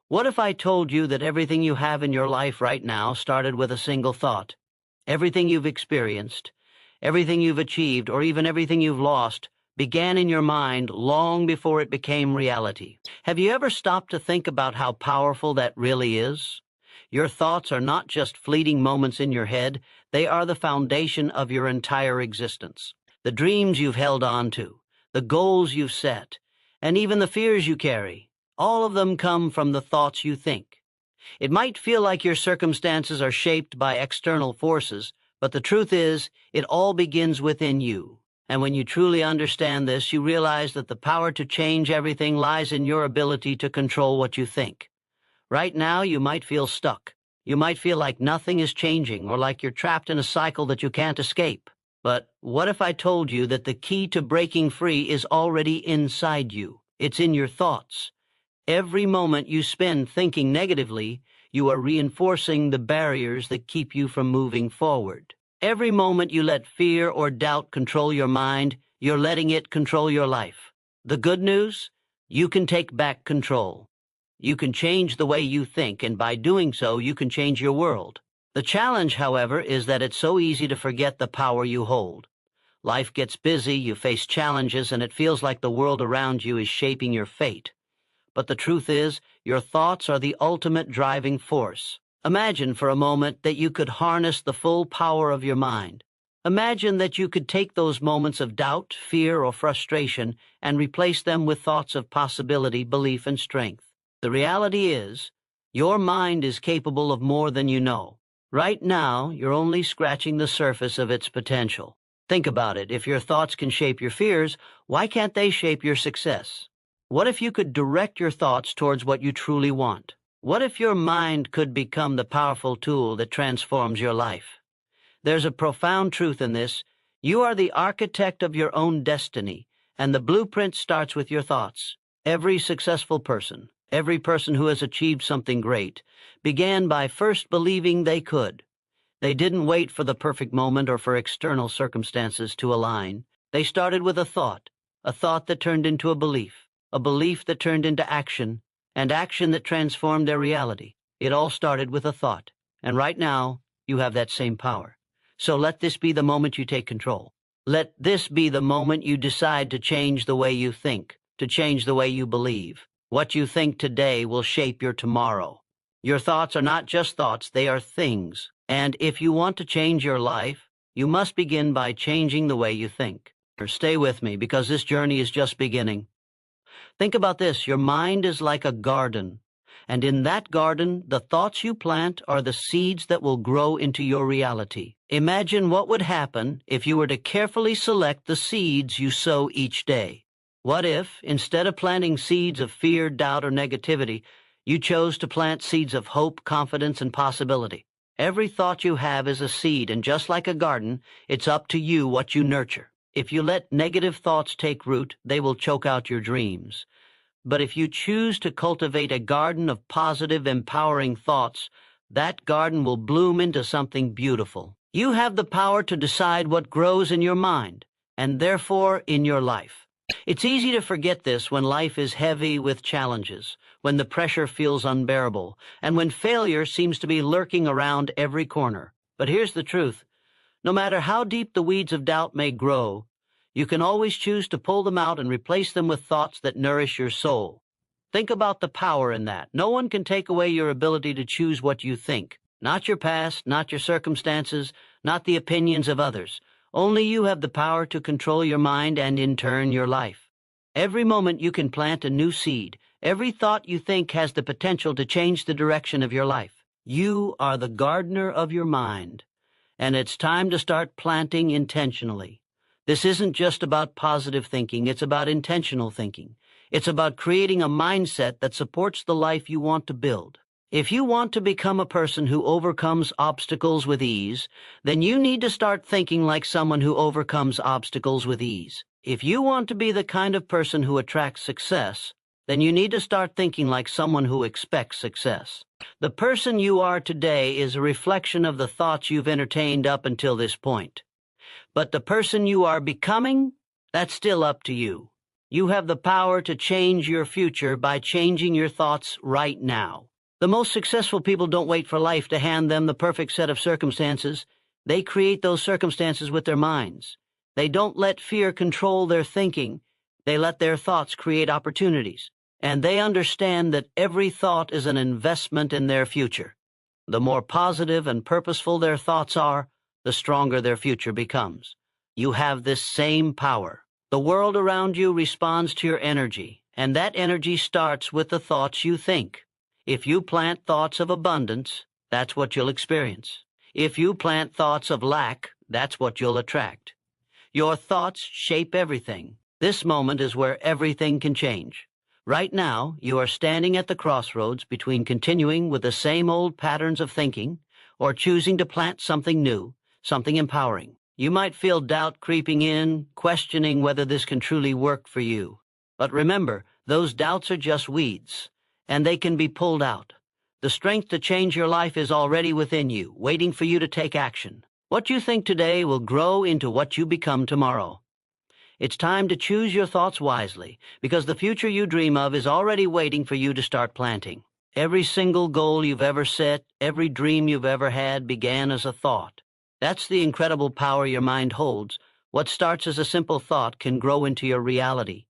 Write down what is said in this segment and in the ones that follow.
What if I told you that everything you have in your life right now started with a single thought? Everything you've experienced, everything you've achieved, or even everything you've lost began in your mind long before it became reality. Have you ever stopped to think about how powerful that really is? Your thoughts are not just fleeting moments in your head, they are the foundation of your entire existence. The dreams you've held on to, the goals you've set, and even the fears you carry. All of them come from the thoughts you think. It might feel like your circumstances are shaped by external forces, but the truth is, it all begins within you. And when you truly understand this, you realize that the power to change everything lies in your ability to control what you think. Right now, you might feel stuck. You might feel like nothing is changing or like you're trapped in a cycle that you can't escape. But what if I told you that the key to breaking free is already inside you? It's in your thoughts. Every moment you spend thinking negatively, you are reinforcing the barriers that keep you from moving forward. Every moment you let fear or doubt control your mind, you're letting it control your life. The good news? You can take back control. You can change the way you think, and by doing so, you can change your world. The challenge, however, is that it's so easy to forget the power you hold. Life gets busy, you face challenges, and it feels like the world around you is shaping your fate. But the truth is, your thoughts are the ultimate driving force. Imagine for a moment that you could harness the full power of your mind. Imagine that you could take those moments of doubt, fear, or frustration and replace them with thoughts of possibility, belief, and strength. The reality is, your mind is capable of more than you know. Right now, you're only scratching the surface of its potential. Think about it. If your thoughts can shape your fears, why can't they shape your success? What if you could direct your thoughts towards what you truly want? What if your mind could become the powerful tool that transforms your life? There's a profound truth in this. You are the architect of your own destiny, and the blueprint starts with your thoughts. Every successful person, every person who has achieved something great, began by first believing they could. They didn't wait for the perfect moment or for external circumstances to align. They started with a thought that turned into a belief that turned into action, and action that transformed their reality. It all started with a thought, and right now, you have that same power. So let this be the moment you take control. Let this be the moment you decide to change the way you think, to change the way you believe. What you think today will shape your tomorrow. Your thoughts are not just thoughts, they are things. And if you want to change your life, you must begin by changing the way you think. Stay with me, because this journey is just beginning. Think about this. Your mind is like a garden, and in that garden, the thoughts you plant are the seeds that will grow into your reality. Imagine what would happen if you were to carefully select the seeds you sow each day. What if, instead of planting seeds of fear, doubt, or negativity, you chose to plant seeds of hope, confidence, and possibility? Every thought you have is a seed, and just like a garden, it's up to you what you nurture. If you let negative thoughts take root, they will choke out your dreams. But if you choose to cultivate a garden of positive, empowering thoughts, that garden will bloom into something beautiful. You have the power to decide what grows in your mind, and therefore in your life. It's easy to forget this when life is heavy with challenges, when the pressure feels unbearable, and when failure seems to be lurking around every corner. But here's the truth. No matter how deep the weeds of doubt may grow, you can always choose to pull them out and replace them with thoughts that nourish your soul. Think about the power in that. No one can take away your ability to choose what you think. Not your past, not your circumstances, not the opinions of others. Only you have the power to control your mind and, in turn, your life. Every moment you can plant a new seed. Every thought you think has the potential to change the direction of your life. You are the gardener of your mind. And it's time to start planting intentionally. This isn't just about positive thinking, it's about intentional thinking. It's about creating a mindset that supports the life you want to build. If you want to become a person who overcomes obstacles with ease, then you need to start thinking like someone who overcomes obstacles with ease. If you want to be the kind of person who attracts success, then you need to start thinking like someone who expects success. The person you are today is a reflection of the thoughts you've entertained up until this point. But the person you are becoming, that's still up to you. You have the power to change your future by changing your thoughts right now. The most successful people don't wait for life to hand them the perfect set of circumstances. They create those circumstances with their minds. They don't let fear control their thinking. They let their thoughts create opportunities. And they understand that every thought is an investment in their future. The more positive and purposeful their thoughts are, the stronger their future becomes. You have this same power. The world around you responds to your energy, and that energy starts with the thoughts you think. If you plant thoughts of abundance, that's what you'll experience. If you plant thoughts of lack, that's what you'll attract. Your thoughts shape everything. This moment is where everything can change. Right now, you are standing at the crossroads between continuing with the same old patterns of thinking or choosing to plant something new, something empowering. You might feel doubt creeping in, questioning whether this can truly work for you. But remember, those doubts are just weeds, and they can be pulled out. The strength to change your life is already within you, waiting for you to take action. What you think today will grow into what you become tomorrow. It's time to choose your thoughts wisely, because the future you dream of is already waiting for you to start planting. Every single goal you've ever set, every dream you've ever had began as a thought. That's the incredible power your mind holds. What starts as a simple thought can grow into your reality.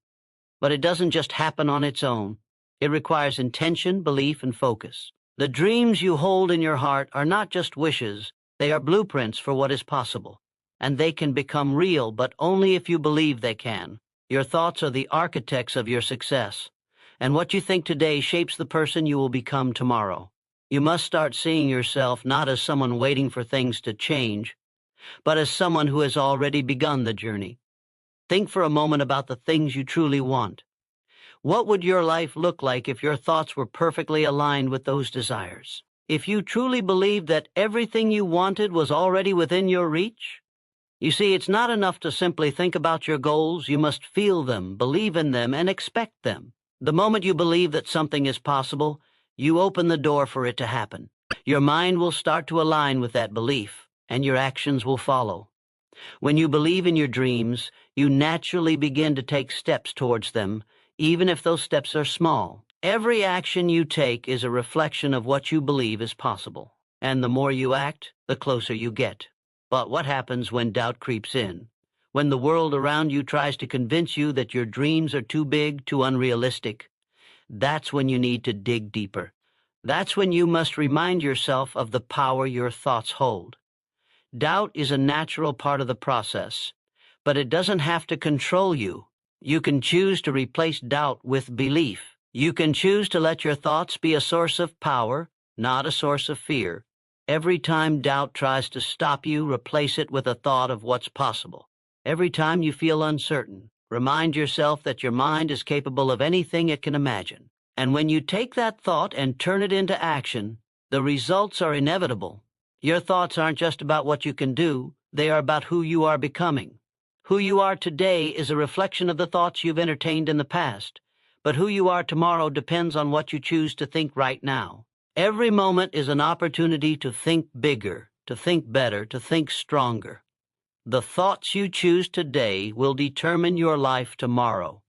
But it doesn't just happen on its own. It requires intention, belief, and focus. The dreams you hold in your heart are not just wishes. They are blueprints for what is possible. And they can become real, but only if you believe they can. Your thoughts are the architects of your success. And what you think today shapes the person you will become tomorrow. You must start seeing yourself not as someone waiting for things to change, but as someone who has already begun the journey. Think for a moment about the things you truly want. What would your life look like if your thoughts were perfectly aligned with those desires? If you truly believed that everything you wanted was already within your reach? You see, it's not enough to simply think about your goals. You must feel them, believe in them, and expect them. The moment you believe that something is possible, you open the door for it to happen. Your mind will start to align with that belief, and your actions will follow. When you believe in your dreams, you naturally begin to take steps towards them, even if those steps are small. Every action you take is a reflection of what you believe is possible. And the more you act, the closer you get. But what happens when doubt creeps in? When the world around you tries to convince you that your dreams are too big, too unrealistic? That's when you need to dig deeper. That's when you must remind yourself of the power your thoughts hold. Doubt is a natural part of the process, but it doesn't have to control you. You can choose to replace doubt with belief. You can choose to let your thoughts be a source of power, not a source of fear. Every time doubt tries to stop you, replace it with a thought of what's possible. Every time you feel uncertain, remind yourself that your mind is capable of anything it can imagine. And when you take that thought and turn it into action, the results are inevitable. Your thoughts aren't just about what you can do, they are about who you are becoming. Who you are today is a reflection of the thoughts you've entertained in the past, but who you are tomorrow depends on what you choose to think right now. Every moment is an opportunity to think bigger, to think better, to think stronger. The thoughts you choose today will determine your life tomorrow.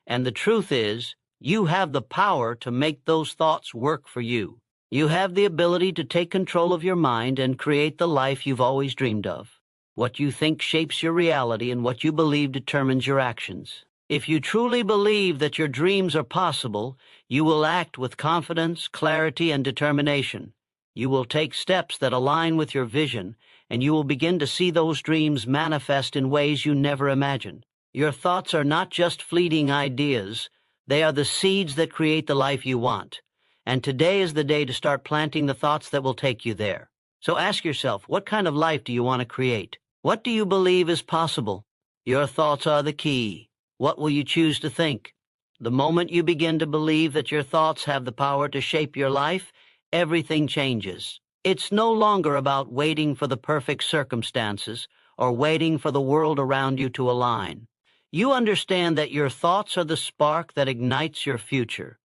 And the truth is, you have the power to make those thoughts work for you. You have the ability to take control of your mind and create the life you've always dreamed of. What you think shapes your reality, and what you believe determines your actions. If you truly believe that your dreams are possible, you will act with confidence, clarity, and determination. You will take steps that align with your vision, and you will begin to see those dreams manifest in ways you never imagined. Your thoughts are not just fleeting ideas. They are the seeds that create the life you want. And today is the day to start planting the thoughts that will take you there. So ask yourself, what kind of life do you want to create? What do you believe is possible? Your thoughts are the key. What will you choose to think? The moment you begin to believe that your thoughts have the power to shape your life, everything changes. It's no longer about waiting for the perfect circumstances or waiting for the world around you to align. You understand that your thoughts are the spark that ignites your future.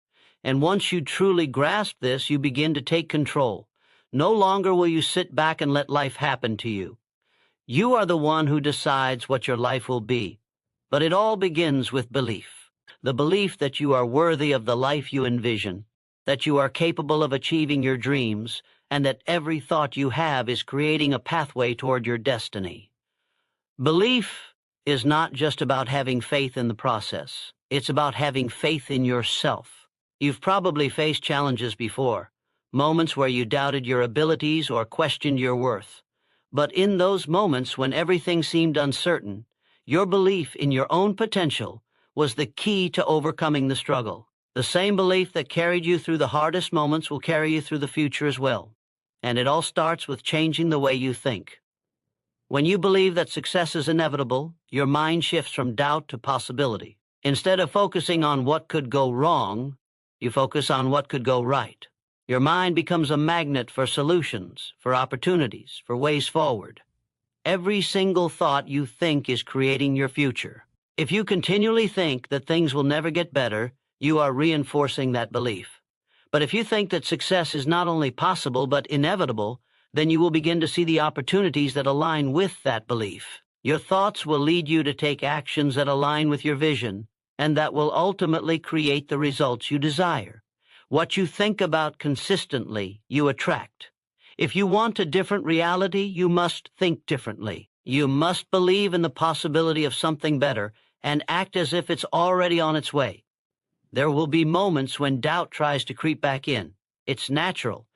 And once you truly grasp this, you begin to take control. No longer will you sit back and let life happen to you. You are the one who decides what your life will be. But it all begins with belief. The belief that you are worthy of the life you envision, that you are capable of achieving your dreams, and that every thought you have is creating a pathway toward your destiny. Belief is not just about having faith in the process. It's about having faith in yourself. You've probably faced challenges before, moments where you doubted your abilities or questioned your worth. But in those moments when everything seemed uncertain, your belief in your own potential was the key to overcoming the struggle. The same belief that carried you through the hardest moments will carry you through the future as well. And it all starts with changing the way you think. When you believe that success is inevitable, your mind shifts from doubt to possibility. Instead of focusing on what could go wrong, you focus on what could go right. Your mind becomes a magnet for solutions, for opportunities, for ways forward. Every single thought you think is creating your future. If you continually think that things will never get better, you are reinforcing that belief. But if you think that success is not only possible but inevitable, then you will begin to see the opportunities that align with that belief. Your thoughts will lead you to take actions that align with your vision, and that will ultimately create the results you desire. What you think about consistently, you attract. If you want a different reality, you must think differently. You must believe in the possibility of something better and act as if it's already on its way. There will be moments when doubt tries to creep back in. It's natural.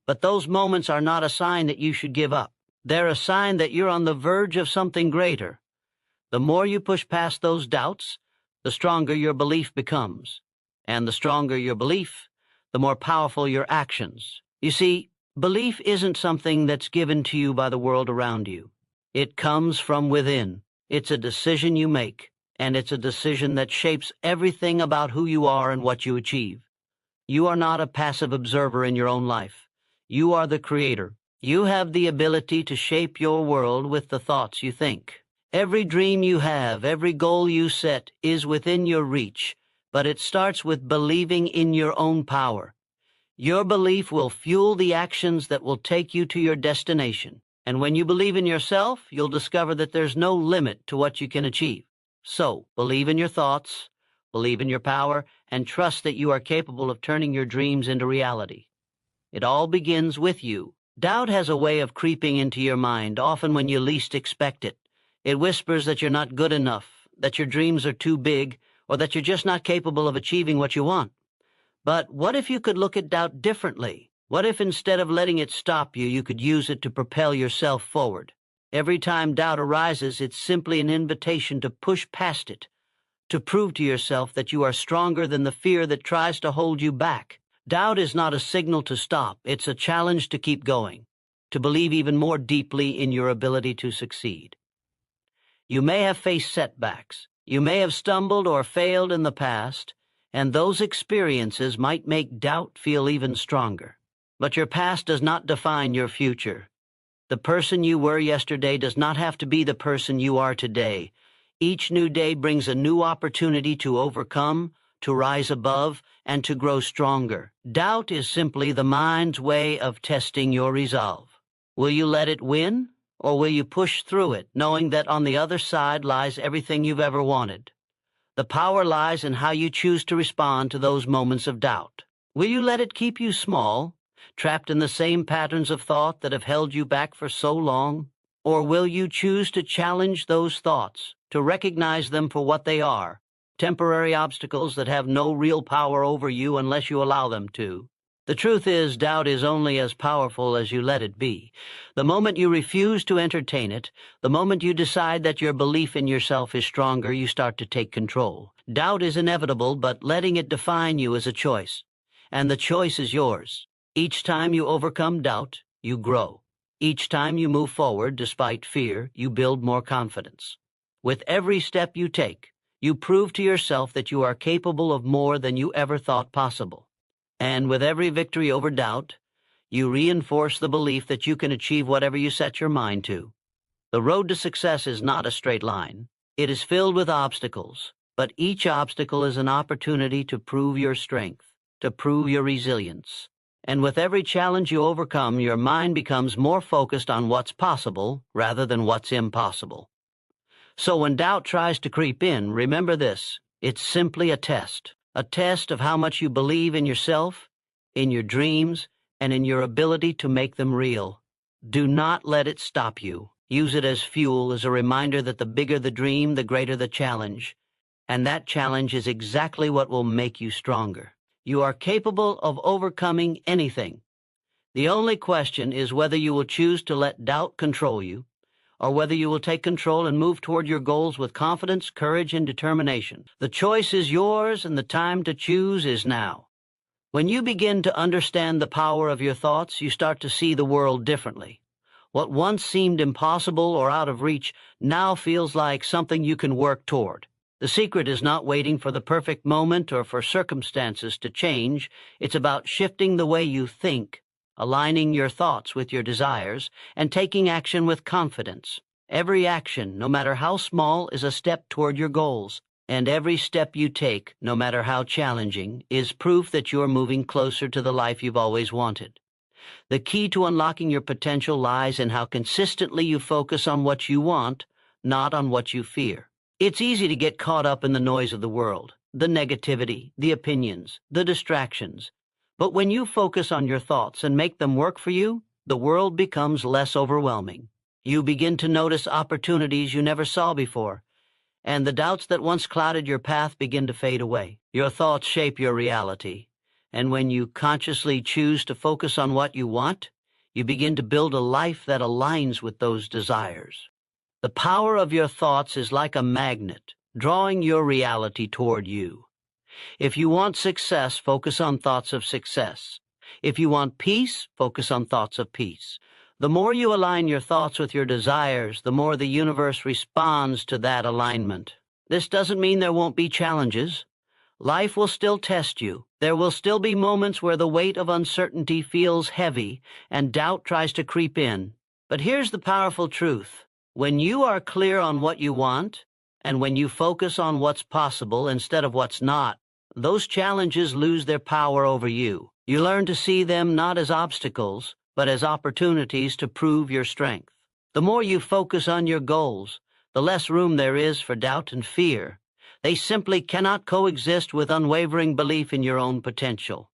But those moments are not a sign that you should give up. They're a sign that you're on the verge of something greater. The more you push past those doubts, the stronger your belief becomes. And the stronger your belief, the more powerful your actions. You see, belief isn't something that's given to you by the world around you. It comes from within. It's a decision you make, and it's a decision that shapes everything about who you are and what you achieve. You are not a passive observer in your own life. You are the creator. You have the ability to shape your world with the thoughts you think. Every dream you have, every goal you set is within your reach, but it starts with believing in your own power. Your belief will fuel the actions that will take you to your destination. And when you believe in yourself, you'll discover that there's no limit to what you can achieve. So, believe in your thoughts, believe in your power, and trust that you are capable of turning your dreams into reality. It all begins with you. Doubt has a way of creeping into your mind, often when you least expect it. It whispers that you're not good enough, that your dreams are too big, or that you're just not capable of achieving what you want. But what if you could look at doubt differently? What if instead of letting it stop you, you could use it to propel yourself forward? Every time doubt arises, it's simply an invitation to push past it, to prove to yourself that you are stronger than the fear that tries to hold you back. Doubt is not a signal to stop. It's a challenge to keep going, to believe even more deeply in your ability to succeed. You may have faced setbacks. You may have stumbled or failed in the past, and those experiences might make doubt feel even stronger. But your past does not define your future. The person you were yesterday does not have to be the person you are today. Each new day brings a new opportunity to overcome, to rise above, and to grow stronger. Doubt is simply the mind's way of testing your resolve. Will you let it win, or will you push through it, knowing that on the other side lies everything you've ever wanted? The power lies in how you choose to respond to those moments of doubt. Will you let it keep you small, trapped in the same patterns of thought that have held you back for so long? Or will you choose to challenge those thoughts, to recognize them for what they are? Temporary obstacles that have no real power over you unless you allow them to. The truth is, doubt is only as powerful as you let it be. The moment you refuse to entertain it, the moment you decide that your belief in yourself is stronger, you start to take control. Doubt is inevitable, but letting it define you is a choice. And the choice is yours. Each time you overcome doubt, you grow. Each time you move forward despite fear, you build more confidence. With every step you take, you prove to yourself that you are capable of more than you ever thought possible. And with every victory over doubt, you reinforce the belief that you can achieve whatever you set your mind to. The road to success is not a straight line. It is filled with obstacles, but each obstacle is an opportunity to prove your strength, to prove your resilience. And with every challenge you overcome, your mind becomes more focused on what's possible rather than what's impossible. So when doubt tries to creep in, remember this: It's simply a test of how much you believe in yourself, in your dreams, and in your ability to make them real. Do not let it stop you. Use it as fuel, as a reminder that the bigger the dream, the greater the challenge. And that challenge is exactly what will make you stronger. You are capable of overcoming anything. The only question is whether you will choose to let doubt control you, or whether you will take control and move toward your goals with confidence, courage, and determination. The choice is yours, and the time to choose is now. When you begin to understand the power of your thoughts, you start to see the world differently. What once seemed impossible or out of reach now feels like something you can work toward. The secret is not waiting for the perfect moment or for circumstances to change. It's about shifting the way you think, aligning your thoughts with your desires, and taking action with confidence. Every action, no matter how small, is a step toward your goals. And every step you take, no matter how challenging, is proof that you're moving closer to the life you've always wanted. The key to unlocking your potential lies in how consistently you focus on what you want, not on what you fear. It's easy to get caught up in the noise of the world, the negativity, the opinions, the distractions. But when you focus on your thoughts and make them work for you, the world becomes less overwhelming. You begin to notice opportunities you never saw before, and the doubts that once clouded your path begin to fade away. Your thoughts shape your reality, and when you consciously choose to focus on what you want, you begin to build a life that aligns with those desires. The power of your thoughts is like a magnet, drawing your reality toward you. If you want success, focus on thoughts of success. If you want peace, focus on thoughts of peace. The more you align your thoughts with your desires, the more the universe responds to that alignment. This doesn't mean there won't be challenges. Life will still test you. There will still be moments where the weight of uncertainty feels heavy and doubt tries to creep in. But here's the powerful truth. When you are clear on what you want, and when you focus on what's possible instead of what's not, those challenges lose their power over you. You learn to see them not as obstacles, but as opportunities to prove your strength. The more you focus on your goals, the less room there is for doubt and fear. They simply cannot coexist with unwavering belief in your own potential.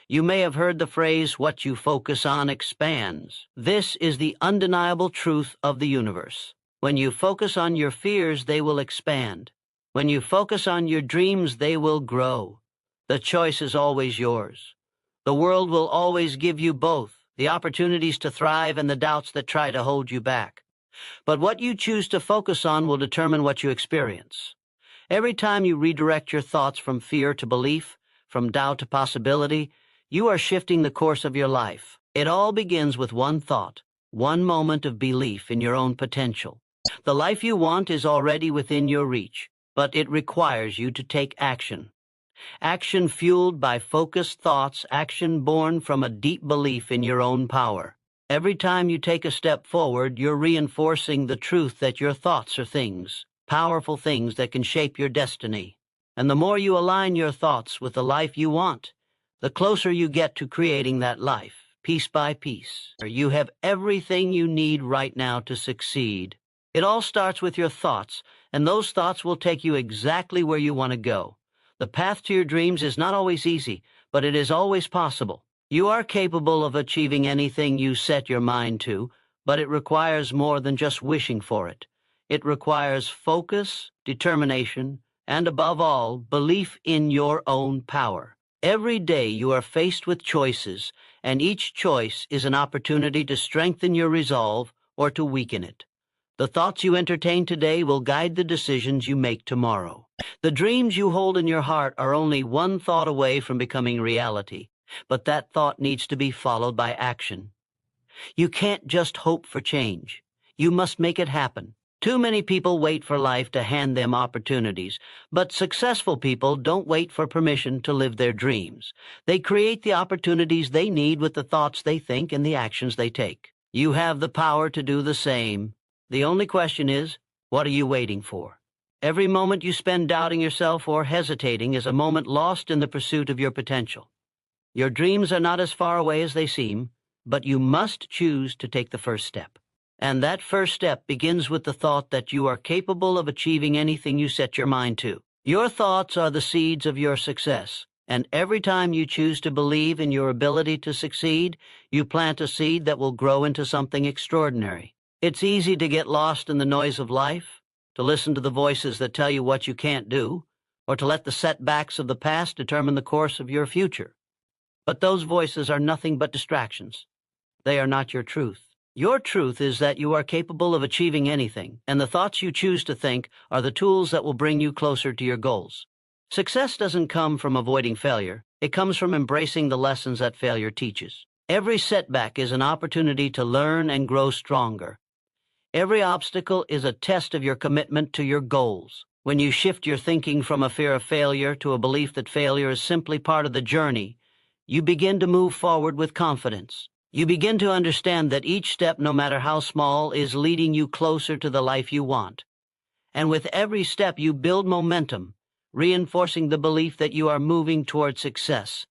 You may have heard the phrase, "What you focus on expands." This is the undeniable truth of the universe. When you focus on your fears, they will expand. When you focus on your dreams, they will grow. The choice is always yours. The world will always give you both, the opportunities to thrive and the doubts that try to hold you back. But what you choose to focus on will determine what you experience. Every time you redirect your thoughts from fear to belief, from doubt to possibility, you are shifting the course of your life. It all begins with one thought, one moment of belief in your own potential. The life you want is already within your reach, but it requires you to take action. Action fueled by focused thoughts, action born from a deep belief in your own power. Every time you take a step forward, you're reinforcing the truth that your thoughts are things, powerful things that can shape your destiny. And the more you align your thoughts with the life you want, the closer you get to creating that life, piece by piece. You have everything you need right now to succeed. It all starts with your thoughts, and those thoughts will take you exactly where you want to go. The path to your dreams is not always easy, but it is always possible. You are capable of achieving anything you set your mind to, but it requires more than just wishing for it. It requires focus, determination, and above all, belief in your own power. Every day you are faced with choices, and each choice is an opportunity to strengthen your resolve or to weaken it. The thoughts you entertain today will guide the decisions you make tomorrow. The dreams you hold in your heart are only one thought away from becoming reality, but that thought needs to be followed by action. You can't just hope for change. You must make it happen. Too many people wait for life to hand them opportunities, but successful people don't wait for permission to live their dreams. They create the opportunities they need with the thoughts they think and the actions they take. You have the power to do the same. The only question is, what are you waiting for? Every moment you spend doubting yourself or hesitating is a moment lost in the pursuit of your potential. Your dreams are not as far away as they seem, but you must choose to take the first step. And that first step begins with the thought that you are capable of achieving anything you set your mind to. Your thoughts are the seeds of your success, and every time you choose to believe in your ability to succeed, you plant a seed that will grow into something extraordinary. It's easy to get lost in the noise of life, to listen to the voices that tell you what you can't do, or to let the setbacks of the past determine the course of your future. But those voices are nothing but distractions. They are not your truth. Your truth is that you are capable of achieving anything, and the thoughts you choose to think are the tools that will bring you closer to your goals. Success doesn't come from avoiding failure. It comes from embracing the lessons that failure teaches. Every setback is an opportunity to learn and grow stronger. Every obstacle is a test of your commitment to your goals. When you shift your thinking from a fear of failure to a belief that failure is simply part of the journey, you begin to move forward with confidence. You begin to understand that each step, no matter how small, is leading you closer to the life you want. And with every step, you build momentum, reinforcing the belief that you are moving toward success.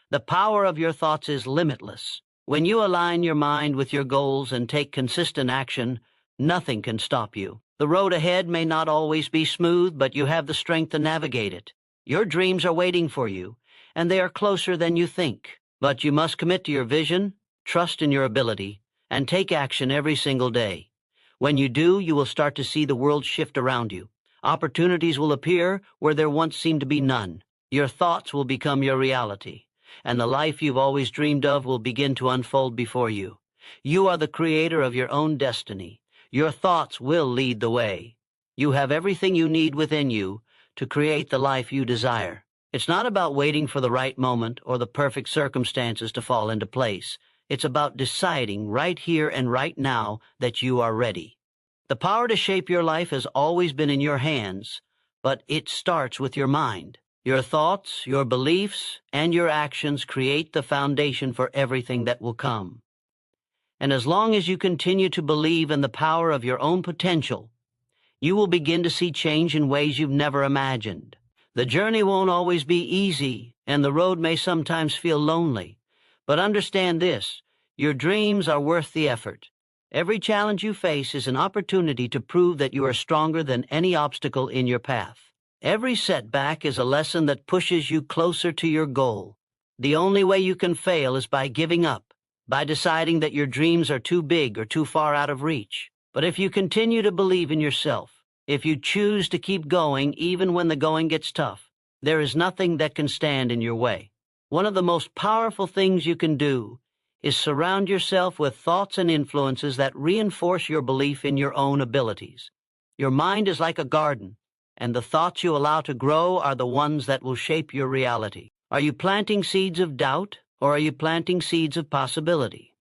The power of your thoughts is limitless. When you align your mind with your goals and take consistent action, nothing can stop you. The road ahead may not always be smooth, but you have the strength to navigate it. Your dreams are waiting for you, and they are closer than you think. But you must commit to your vision, trust in your ability, and take action every single day. When you do, you will start to see the world shift around you. Opportunities will appear where there once seemed to be none. Your thoughts will become your reality, and the life you've always dreamed of will begin to unfold before you. You are the creator of your own destiny. Your thoughts will lead the way. You have everything you need within you to create the life you desire. It's not about waiting for the right moment or the perfect circumstances to fall into place. It's about deciding right here and right now that you are ready. The power to shape your life has always been in your hands, but it starts with your mind. Your thoughts, your beliefs, and your actions create the foundation for everything that will come. And as long as you continue to believe in the power of your own potential, you will begin to see change in ways you've never imagined. The journey won't always be easy, and the road may sometimes feel lonely. But understand this, your dreams are worth the effort. Every challenge you face is an opportunity to prove that you are stronger than any obstacle in your path. Every setback is a lesson that pushes you closer to your goal. The only way you can fail is by giving up, by deciding that your dreams are too big or too far out of reach. But if you continue to believe in yourself, if you choose to keep going even when the going gets tough, there is nothing that can stand in your way. One of the most powerful things you can do is surround yourself with thoughts and influences that reinforce your belief in your own abilities. Your mind is like a garden, and the thoughts you allow to grow are the ones that will shape your reality. Are you planting seeds of doubt, or are you planting seeds of possibility?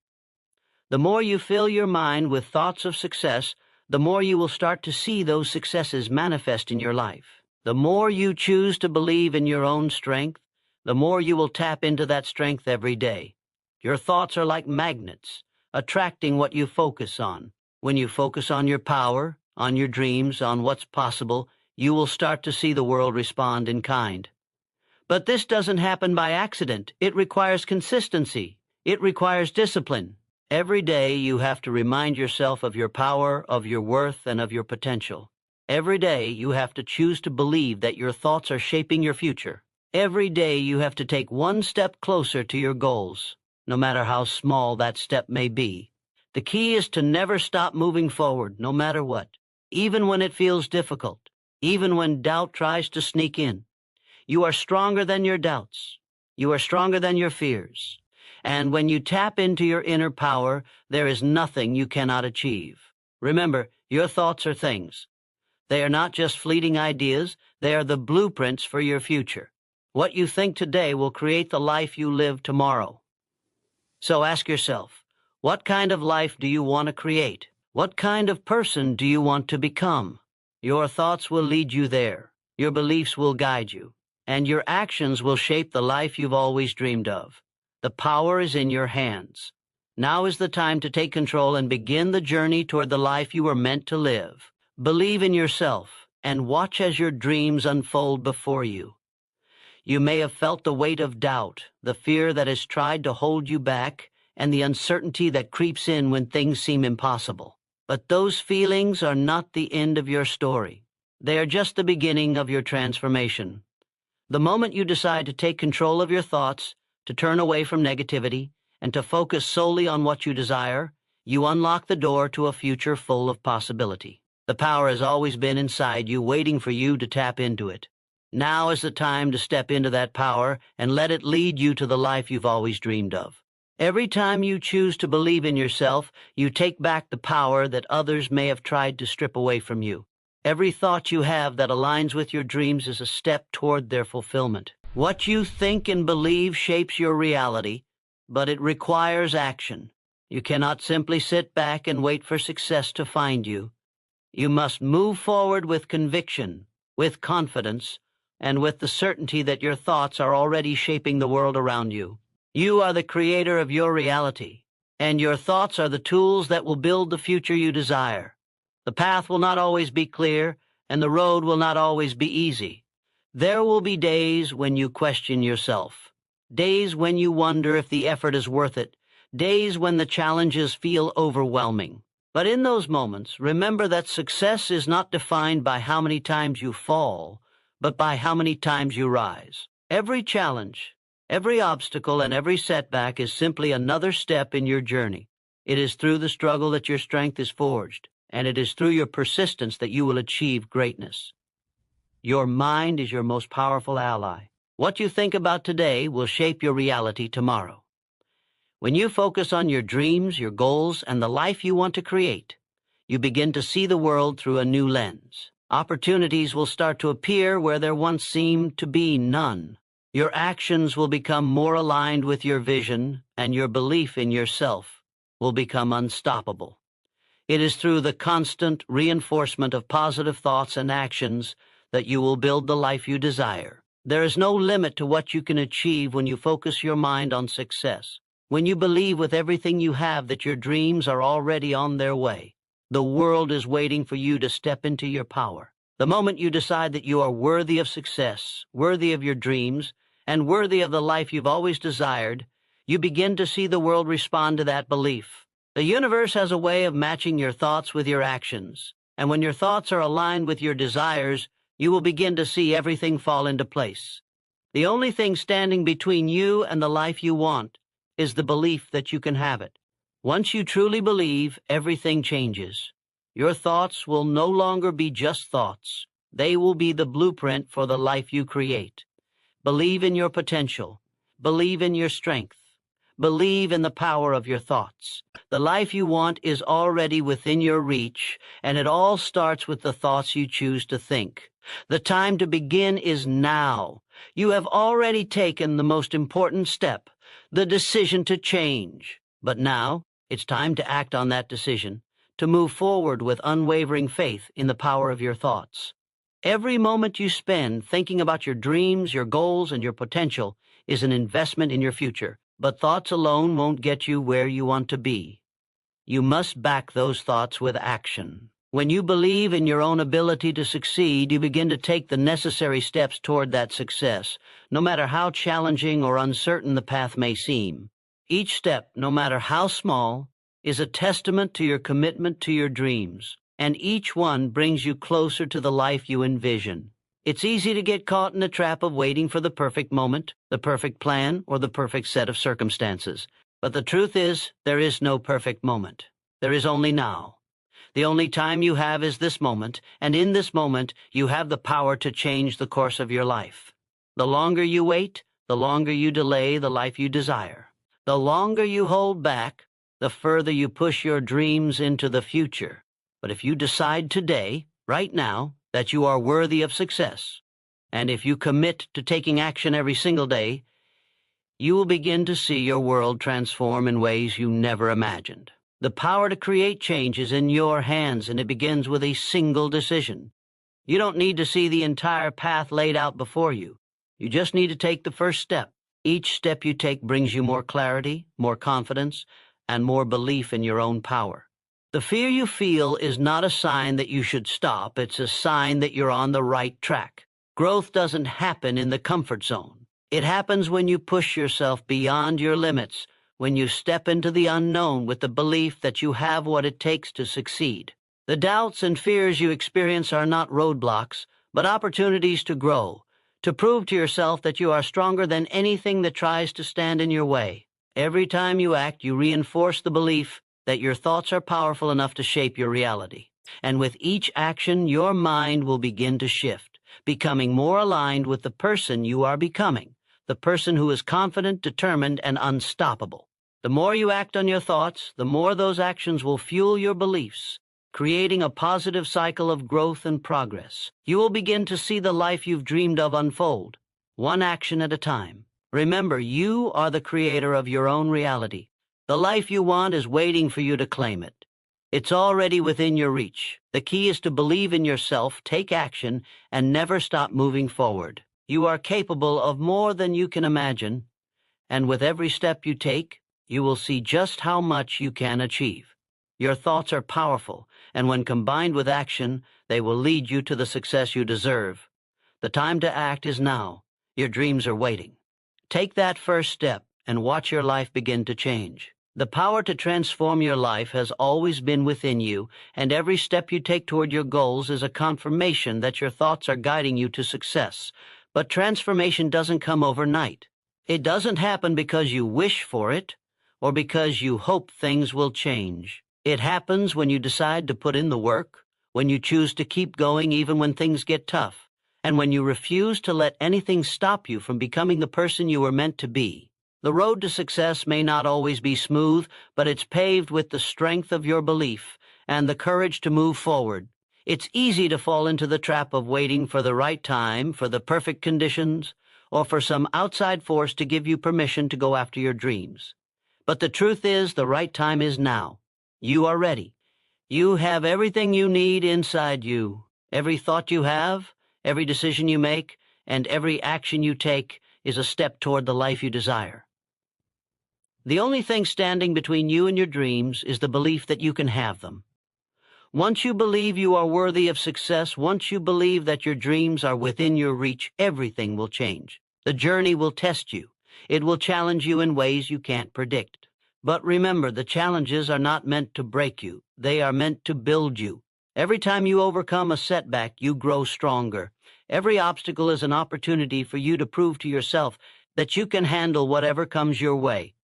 The more you fill your mind with thoughts of success, the more you will start to see those successes manifest in your life. The more you choose to believe in your own strength, the more you will tap into that strength every day. Your thoughts are like magnets, attracting what you focus on. When you focus on your power, on your dreams, on what's possible, you will start to see the world respond in kind. But this doesn't happen by accident. It requires consistency. It requires discipline. Every day you have to remind yourself of your power, of your worth, and of your potential. Every day you have to choose to believe that your thoughts are shaping your future. Every day you have to take one step closer to your goals, no matter how small that step may be. The key is to never stop moving forward, no matter what, even when it feels difficult, even when doubt tries to sneak in. You are stronger than your doubts. You are stronger than your fears. And when you tap into your inner power, there is nothing you cannot achieve. Remember, your thoughts are things. They are not just fleeting ideas, they are the blueprints for your future. What you think today will create the life you live tomorrow. So ask yourself, what kind of life do you want to create? What kind of person do you want to become? Your thoughts will lead you there. Your beliefs will guide you. And your actions will shape the life you've always dreamed of. The power is in your hands. Now is the time to take control and begin the journey toward the life you were meant to live. Believe in yourself and watch as your dreams unfold before you. You may have felt the weight of doubt, the fear that has tried to hold you back, and the uncertainty that creeps in when things seem impossible. But those feelings are not the end of your story. They are just the beginning of your transformation. The moment you decide to take control of your thoughts, to turn away from negativity, and to focus solely on what you desire, you unlock the door to a future full of possibility. The power has always been inside you, waiting for you to tap into it. Now is the time to step into that power and let it lead you to the life you've always dreamed of. Every time you choose to believe in yourself, you take back the power that others may have tried to strip away from you. Every thought you have that aligns with your dreams is a step toward their fulfillment. What you think and believe shapes your reality, but it requires action. You cannot simply sit back and wait for success to find you. You must move forward with conviction, with confidence, and with the certainty that your thoughts are already shaping the world around you. You are the creator of your reality, and your thoughts are the tools that will build the future you desire. The path will not always be clear, and the road will not always be easy. There will be days when you question yourself, days when you wonder if the effort is worth it, days when the challenges feel overwhelming. But in those moments, remember that success is not defined by how many times you fall, but by how many times you rise. Every challenge, every obstacle, and every setback is simply another step in your journey. It is through the struggle that your strength is forged, and it is through your persistence that you will achieve greatness. Your mind is your most powerful ally. What you think about today will shape your reality tomorrow. When you focus on your dreams, your goals, and the life you want to create, you begin to see the world through a new lens. Opportunities will start to appear where there once seemed to be none. Your actions will become more aligned with your vision, and your belief in yourself will become unstoppable. It is through the constant reinforcement of positive thoughts and actions that you will build the life you desire. There is no limit to what you can achieve when you focus your mind on success. When you believe with everything you have that your dreams are already on their way, the world is waiting for you to step into your power. The moment you decide that you are worthy of success, worthy of your dreams, and worthy of the life you've always desired, you begin to see the world respond to that belief. The universe has a way of matching your thoughts with your actions, and when your thoughts are aligned with your desires, you will begin to see everything fall into place. The only thing standing between you and the life you want is the belief that you can have it. Once you truly believe, everything changes. Your thoughts will no longer be just thoughts. They will be the blueprint for the life you create. Believe in your potential. Believe in your strength. Believe in the power of your thoughts. The life you want is already within your reach, and it all starts with the thoughts you choose to think. The time to begin is now. You have already taken the most important step, the decision to change. But now, it's time to act on that decision, to move forward with unwavering faith in the power of your thoughts. Every moment you spend thinking about your dreams, your goals, and your potential is an investment in your future. But thoughts alone won't get you where you want to be. You must back those thoughts with action. When you believe in your own ability to succeed, you begin to take the necessary steps toward that success, no matter how challenging or uncertain the path may seem. Each step, no matter how small, is a testament to your commitment to your dreams, and each one brings you closer to the life you envision. It's easy to get caught in the trap of waiting for the perfect moment, the perfect plan, or the perfect set of circumstances. But the truth is, there is no perfect moment. There is only now. The only time you have is this moment, and in this moment, you have the power to change the course of your life. The longer you wait, the longer you delay the life you desire. The longer you hold back, the further you push your dreams into the future. But if you decide today, right now, that you are worthy of success, and if you commit to taking action every single day, you will begin to see your world transform in ways you never imagined. The power to create change is in your hands, and it begins with a single decision. You don't need to see the entire path laid out before you. You just need to take the first step. Each step you take brings you more clarity, more confidence, and more belief in your own power. The fear you feel is not a sign that you should stop. It's a sign that you're on the right track. Growth doesn't happen in the comfort zone. It happens when you push yourself beyond your limits, when you step into the unknown with the belief that you have what it takes to succeed. The doubts and fears you experience are not roadblocks, but opportunities to grow, to prove to yourself that you are stronger than anything that tries to stand in your way. Every time you act, you reinforce the belief that your thoughts are powerful enough to shape your reality. And with each action, your mind will begin to shift, becoming more aligned with the person you are becoming, the person who is confident, determined, and unstoppable. The more you act on your thoughts, the more those actions will fuel your beliefs, creating a positive cycle of growth and progress. You will begin to see the life you've dreamed of unfold, one action at a time. Remember, you are the creator of your own reality. The life you want is waiting for you to claim it. It's already within your reach. The key is to believe in yourself, take action, and never stop moving forward. You are capable of more than you can imagine, and with every step you take, you will see just how much you can achieve. Your thoughts are powerful, and when combined with action, they will lead you to the success you deserve. The time to act is now. Your dreams are waiting. Take that first step and watch your life begin to change. The power to transform your life has always been within you, and every step you take toward your goals is a confirmation that your thoughts are guiding you to success. But transformation doesn't come overnight. It doesn't happen because you wish for it or because you hope things will change. It happens when you decide to put in the work, when you choose to keep going even when things get tough, and when you refuse to let anything stop you from becoming the person you were meant to be. The road to success may not always be smooth, but it's paved with the strength of your belief and the courage to move forward. It's easy to fall into the trap of waiting for the right time, for the perfect conditions, or for some outside force to give you permission to go after your dreams. But the truth is, the right time is now. You are ready. You have everything you need inside you. Every thought you have, every decision you make, and every action you take is a step toward the life you desire. The only thing standing between you and your dreams is the belief that you can have them. Once you believe you are worthy of success, once you believe that your dreams are within your reach, everything will change. The journey will test you. It will challenge you in ways you can't predict. But remember, the challenges are not meant to break you. They are meant to build you. Every time you overcome a setback, you grow stronger. Every obstacle is an opportunity for you to prove to yourself that you can handle whatever comes your way.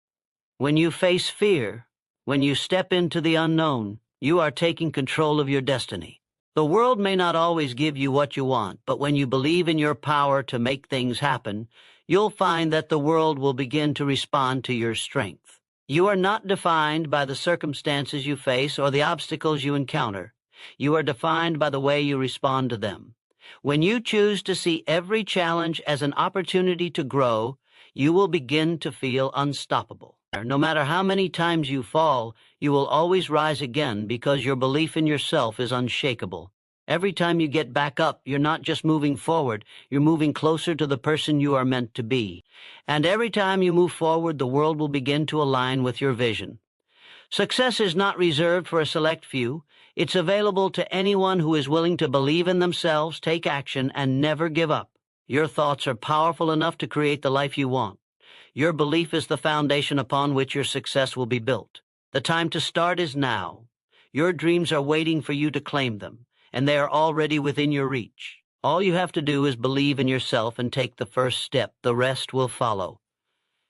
When you face fear, when you step into the unknown, you are taking control of your destiny. The world may not always give you what you want, but when you believe in your power to make things happen, you'll find that the world will begin to respond to your strength. You are not defined by the circumstances you face or the obstacles you encounter. You are defined by the way you respond to them. When you choose to see every challenge as an opportunity to grow, you will begin to feel unstoppable. No matter how many times you fall, you will always rise again because your belief in yourself is unshakable. Every time you get back up, you're not just moving forward, you're moving closer to the person you are meant to be. And every time you move forward, the world will begin to align with your vision. Success is not reserved for a select few. It's available to anyone who is willing to believe in themselves, take action, and never give up. Your thoughts are powerful enough to create the life you want. Your belief is the foundation upon which your success will be built. The time to start is now. Your dreams are waiting for you to claim them, and they are already within your reach. All you have to do is believe in yourself and take the first step. The rest will follow.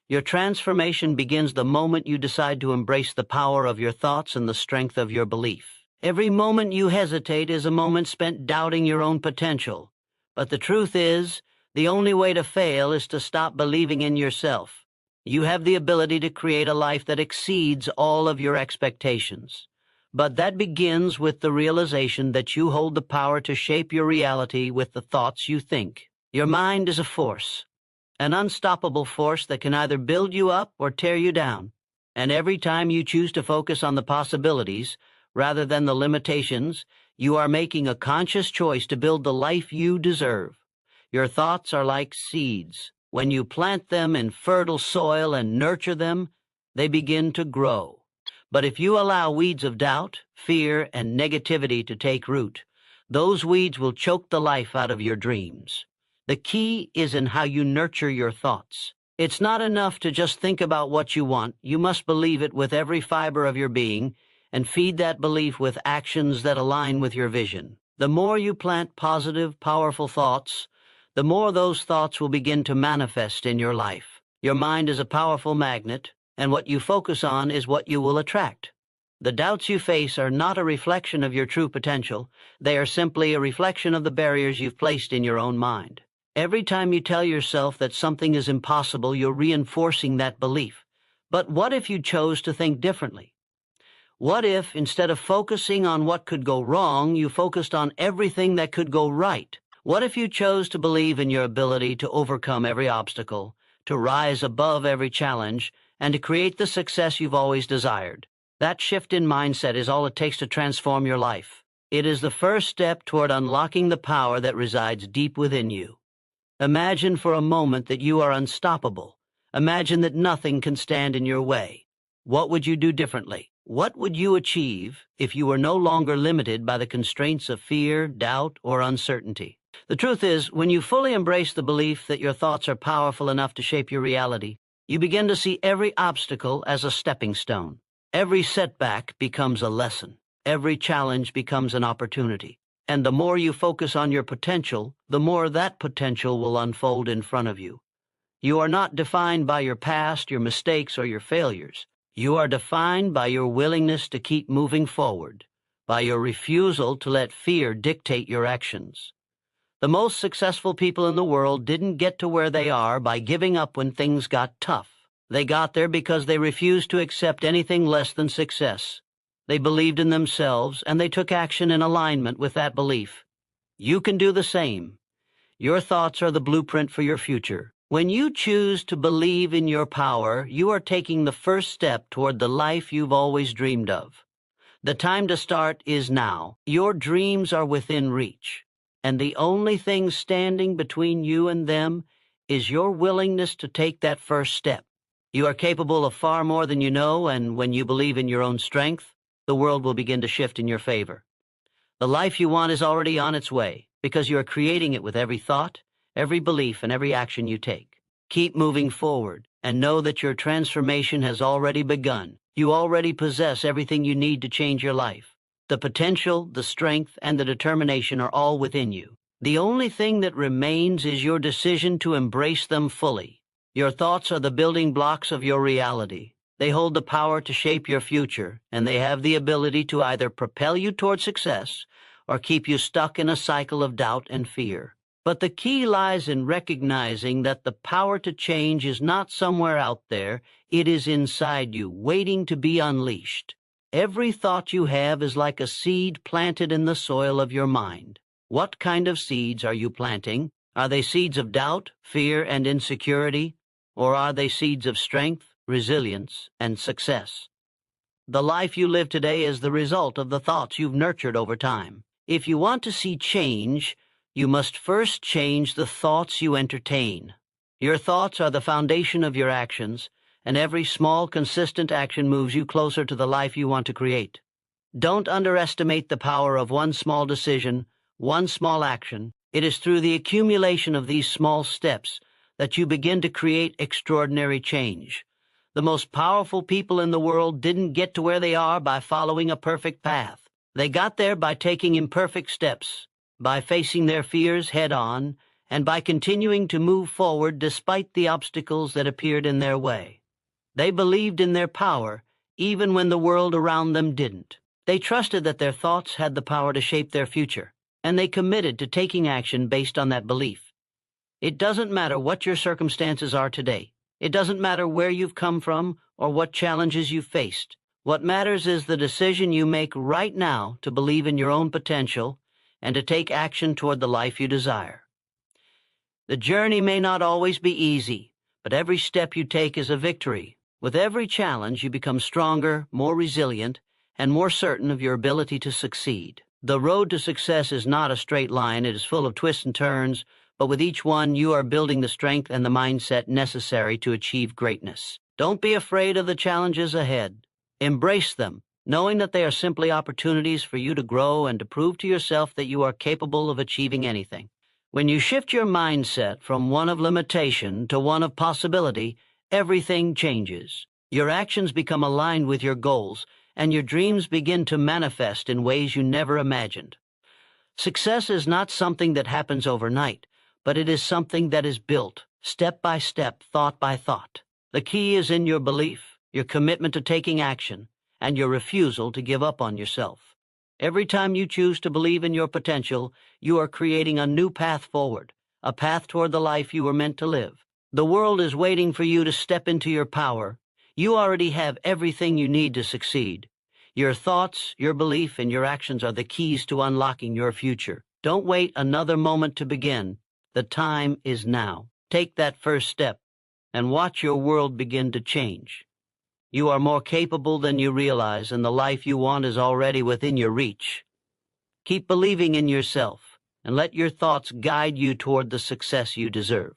Your transformation begins the moment you decide to embrace the power of your thoughts and the strength of your belief. Every moment you hesitate is a moment spent doubting your own potential. But the truth is, the only way to fail is to stop believing in yourself. You have the ability to create a life that exceeds all of your expectations. But that begins with the realization that you hold the power to shape your reality with the thoughts you think. Your mind is a force, an unstoppable force that can either build you up or tear you down. And every time you choose to focus on the possibilities rather than the limitations, you are making a conscious choice to build the life you deserve. Your thoughts are like seeds. When you plant them in fertile soil and nurture them, they begin to grow. But if you allow weeds of doubt, fear, and negativity to take root, those weeds will choke the life out of your dreams. The key is in how you nurture your thoughts. It's not enough to just think about what you want. You must believe it with every fiber of your being, and feed that belief with actions that align with your vision. The more you plant positive, powerful thoughts, the more those thoughts will begin to manifest in your life. Your mind is a powerful magnet, and what you focus on is what you will attract. The doubts you face are not a reflection of your true potential. They are simply a reflection of the barriers you've placed in your own mind. Every time you tell yourself that something is impossible, you're reinforcing that belief. But what if you chose to think differently? What if, instead of focusing on what could go wrong, you focused on everything that could go right? What if you chose to believe in your ability to overcome every obstacle, to rise above every challenge, and to create the success you've always desired? That shift in mindset is all it takes to transform your life. It is the first step toward unlocking the power that resides deep within you. Imagine for a moment that you are unstoppable. Imagine that nothing can stand in your way. What would you do differently? What would you achieve if you were no longer limited by the constraints of fear, doubt, or uncertainty? The truth is, when you fully embrace the belief that your thoughts are powerful enough to shape your reality, you begin to see every obstacle as a stepping stone. Every setback becomes a lesson. Every challenge becomes an opportunity. And the more you focus on your potential, the more that potential will unfold in front of you. You are not defined by your past, your mistakes, or your failures. You are defined by your willingness to keep moving forward, by your refusal to let fear dictate your actions. The most successful people in the world didn't get to where they are by giving up when things got tough. They got there because they refused to accept anything less than success. They believed in themselves, and they took action in alignment with that belief. You can do the same. Your thoughts are the blueprint for your future. When you choose to believe in your power, you are taking the first step toward the life you've always dreamed of. The time to start is now. Your dreams are within reach, and the only thing standing between you and them is your willingness to take that first step. You are capable of far more than you know, and when you believe in your own strength, the world will begin to shift in your favor. The life you want is already on its way, because you are creating it with every thought, every belief, and every action you take. Keep moving forward, and know that your transformation has already begun. You already possess everything you need to change your life. The potential, the strength, and the determination are all within you. The only thing that remains is your decision to embrace them fully. Your thoughts are the building blocks of your reality. They hold the power to shape your future, and they have the ability to either propel you toward success or keep you stuck in a cycle of doubt and fear. But the key lies in recognizing that the power to change is not somewhere out there. It is inside you, waiting to be unleashed. Every thought you have is like a seed planted in the soil of your mind. What kind of seeds are you planting? Are they seeds of doubt, fear, and insecurity? Or are they seeds of strength, resilience, and success? The life you live today is the result of the thoughts you've nurtured over time. If you want to see change, you must first change the thoughts you entertain. Your thoughts are the foundation of your actions, and every small, consistent action moves you closer to the life you want to create. Don't underestimate the power of one small decision, one small action. It is through the accumulation of these small steps that you begin to create extraordinary change. The most powerful people in the world didn't get to where they are by following a perfect path. They got there by taking imperfect steps, by facing their fears head-on, and by continuing to move forward despite the obstacles that appeared in their way. They believed in their power, even when the world around them didn't. They trusted that their thoughts had the power to shape their future, and they committed to taking action based on that belief. It doesn't matter what your circumstances are today. It doesn't matter where you've come from or what challenges you've faced. What matters is the decision you make right now to believe in your own potential and to take action toward the life you desire. The journey may not always be easy, but every step you take is a victory. With every challenge, you become stronger, more resilient, and more certain of your ability to succeed. The road to success is not a straight line. It is full of twists and turns, but with each one, you are building the strength and the mindset necessary to achieve greatness. Don't be afraid of the challenges ahead. Embrace them, knowing that they are simply opportunities for you to grow and to prove to yourself that you are capable of achieving anything. When you shift your mindset from one of limitation to one of possibility, everything changes. Your actions become aligned with your goals, and your dreams begin to manifest in ways you never imagined. Success is not something that happens overnight, but it is something that is built, step by step, thought by thought. The key is in your belief, your commitment to taking action, and your refusal to give up on yourself. Every time you choose to believe in your potential, you are creating a new path forward, a path toward the life you were meant to live. The world is waiting for you to step into your power. You already have everything you need to succeed. Your thoughts, your belief, and your actions are the keys to unlocking your future. Don't wait another moment to begin. The time is now. Take that first step and watch your world begin to change. You are more capable than you realize, and the life you want is already within your reach. Keep believing in yourself, and let your thoughts guide you toward the success you deserve.